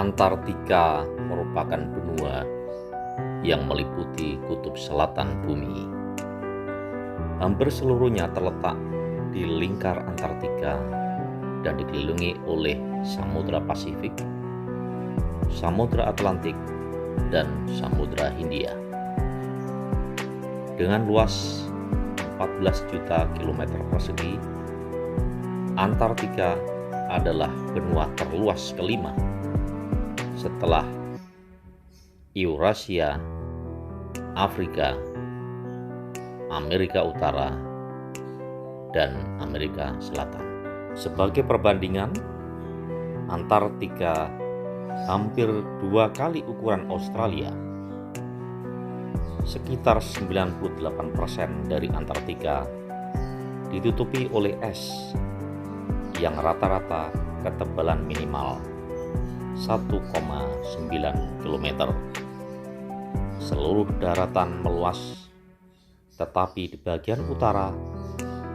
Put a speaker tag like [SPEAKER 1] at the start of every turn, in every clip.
[SPEAKER 1] Antartika merupakan benua yang meliputi kutub selatan bumi. Hampir seluruhnya terletak di lingkar Antartika dan dikelilingi oleh Samudra Pasifik, Samudra Atlantik, dan Samudra Hindia. Dengan luas 14 juta kilometer persegi, Antartika adalah benua terluas kelima setelah Eurasia, Afrika, Amerika Utara, dan Amerika Selatan. Sebagai perbandingan, Antartika hampir 2 kali ukuran Australia. Sekitar 98% dari Antartika ditutupi oleh es yang rata-rata ketebalan minimal 1,9 km. Seluruh daratan meluas, tetapi di bagian utara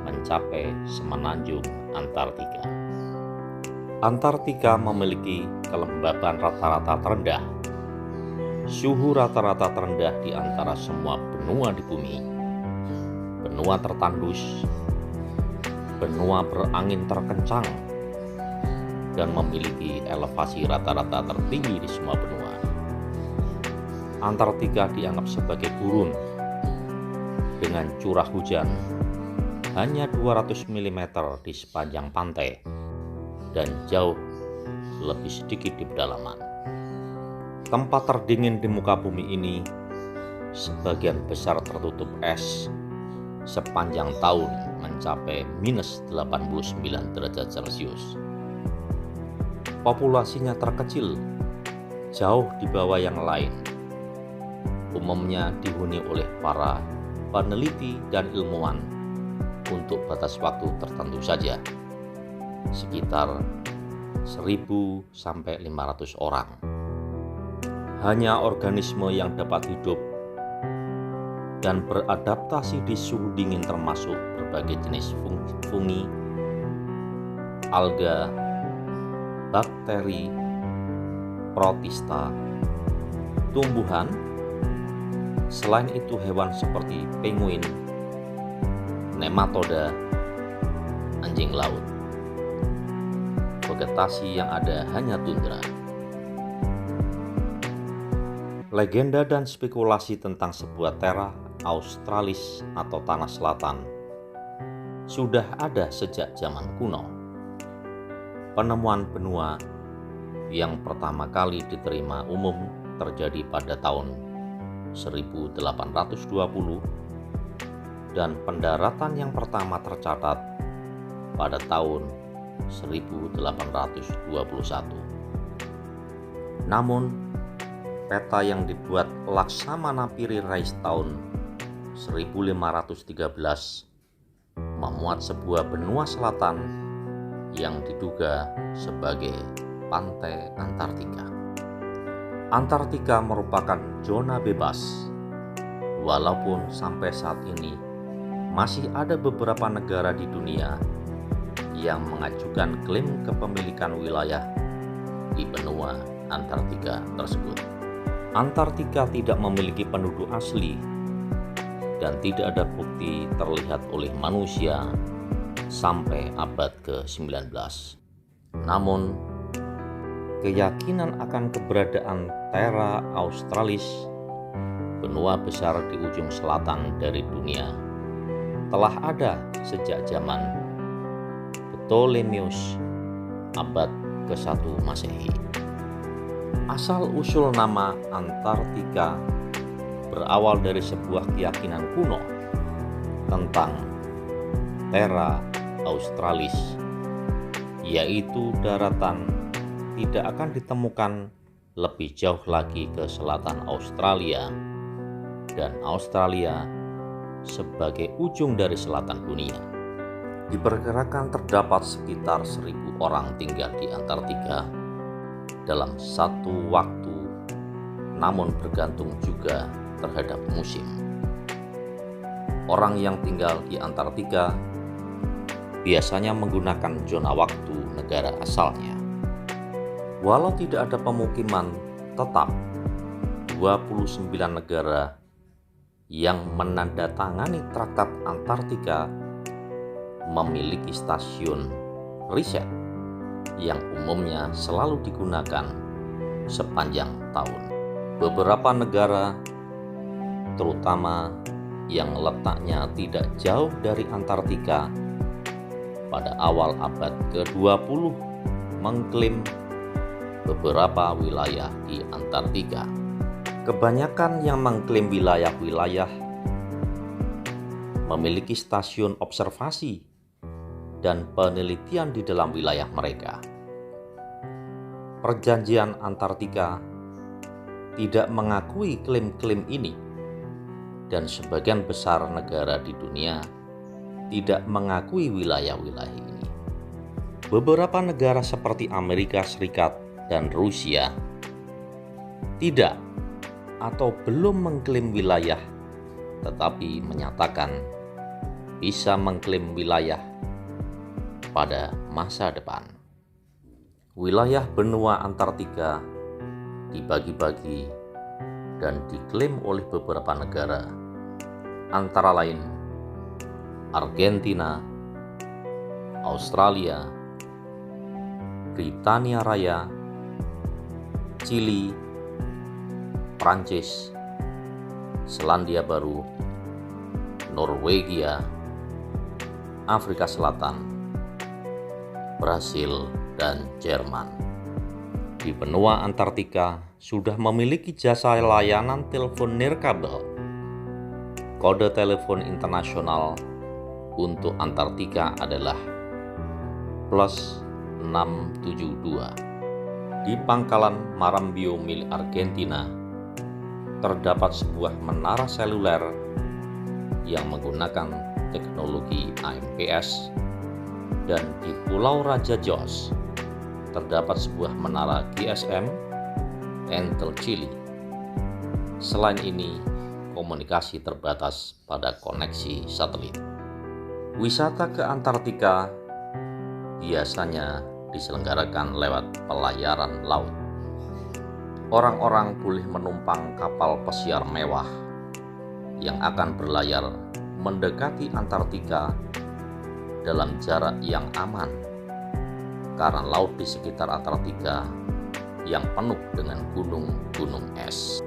[SPEAKER 1] mencapai semenanjung Antartika. Antartika memiliki kelembaban rata-rata terendah, suhu rata-rata terendah di antara semua benua di bumi, benua tertandus, benua berangin terkencang, dan memiliki elevasi rata-rata tertinggi di semua benua. Antartika dianggap sebagai gurun dengan curah hujan hanya 200 mm di sepanjang pantai dan jauh lebih sedikit di pedalaman. Tempat terdingin di muka bumi ini sebagian besar tertutup es sepanjang tahun mencapai minus 89 derajat Celcius. Populasinya terkecil, jauh di bawah yang lain. Umumnya dihuni oleh para peneliti dan ilmuwan untuk batas waktu tertentu saja, sekitar 1.000 sampai 500 orang. Hanya organisme yang dapat hidup dan beradaptasi di suhu dingin termasuk berbagai jenis fungi, alga, bakteri, protista, tumbuhan. Selain itu hewan seperti penguin, nematoda, anjing laut. Vegetasi yang ada hanya tundra. Legenda dan spekulasi tentang sebuah terra australis atau tanah selatan sudah ada sejak zaman kuno. Penemuan benua yang pertama kali diterima umum terjadi pada tahun 1820 dan pendaratan yang pertama tercatat pada tahun 1821. Namun, peta yang dibuat Laksamana Piri Rais tahun 1513 memuat sebuah benua selatan yang diduga sebagai pantai Antartika. Antartika merupakan zona bebas, walaupun sampai saat ini masih ada beberapa negara di dunia yang mengajukan klaim kepemilikan wilayah di benua Antartika tersebut. Antartika tidak memiliki penduduk asli dan tidak ada bukti terlihat oleh manusia sampai abad ke-19. Namun, keyakinan akan keberadaan terra australis, benua besar di ujung selatan dari dunia, telah ada sejak zaman Ptolemeus abad ke-1 Masehi. Asal-usul nama Antartika berawal dari sebuah keyakinan kuno tentang terra australis, yaitu daratan tidak akan ditemukan lebih jauh lagi ke selatan Australia, dan Australia sebagai ujung dari selatan dunia. Diperkirakan terdapat sekitar 1.000 orang tinggal di Antartika dalam satu waktu, namun bergantung juga terhadap musim. Orang yang tinggal di Antartika biasanya menggunakan zona waktu negara asalnya. Walau tidak ada pemukiman tetap, 29 negara yang menandatangani Traktat Antartika memiliki stasiun riset yang umumnya selalu digunakan sepanjang tahun. Beberapa negara, terutama yang letaknya tidak jauh dari Antartika, pada awal abad ke-20 mengklaim beberapa wilayah di Antartika. Kebanyakan yang mengklaim wilayah-wilayah memiliki stasiun observasi dan penelitian di dalam wilayah mereka. Perjanjian Antartika tidak mengakui klaim-klaim ini, dan sebagian besar negara di dunia tidak mengakui wilayah-wilayah ini. Beberapa negara seperti Amerika Serikat dan Rusia tidak atau belum mengklaim wilayah, tetapi menyatakan bisa mengklaim wilayah pada masa depan. Wilayah benua Antartika dibagi-bagi dan diklaim oleh beberapa negara, antara lain Argentina, Australia, Britania Raya, Chili, Prancis, Selandia Baru, Norwegia, Afrika Selatan, Brasil, dan Jerman. Di benua Antartika sudah memiliki jasa layanan telepon nirkabel. Kode telepon internasional untuk Antartika adalah +672. Di pangkalan Marambio milik Argentina terdapat sebuah menara seluler yang menggunakan teknologi AMPS, dan di Pulau Raja Jos terdapat sebuah menara GSM Entel Chile. Selain ini, komunikasi terbatas pada koneksi satelit. Wisata ke Antartika biasanya diselenggarakan lewat pelayaran laut. Orang-orang boleh menumpang kapal pesiar mewah yang akan berlayar mendekati Antartika dalam jarak yang aman, karena laut di sekitar Antartika yang penuh dengan gunung-gunung es.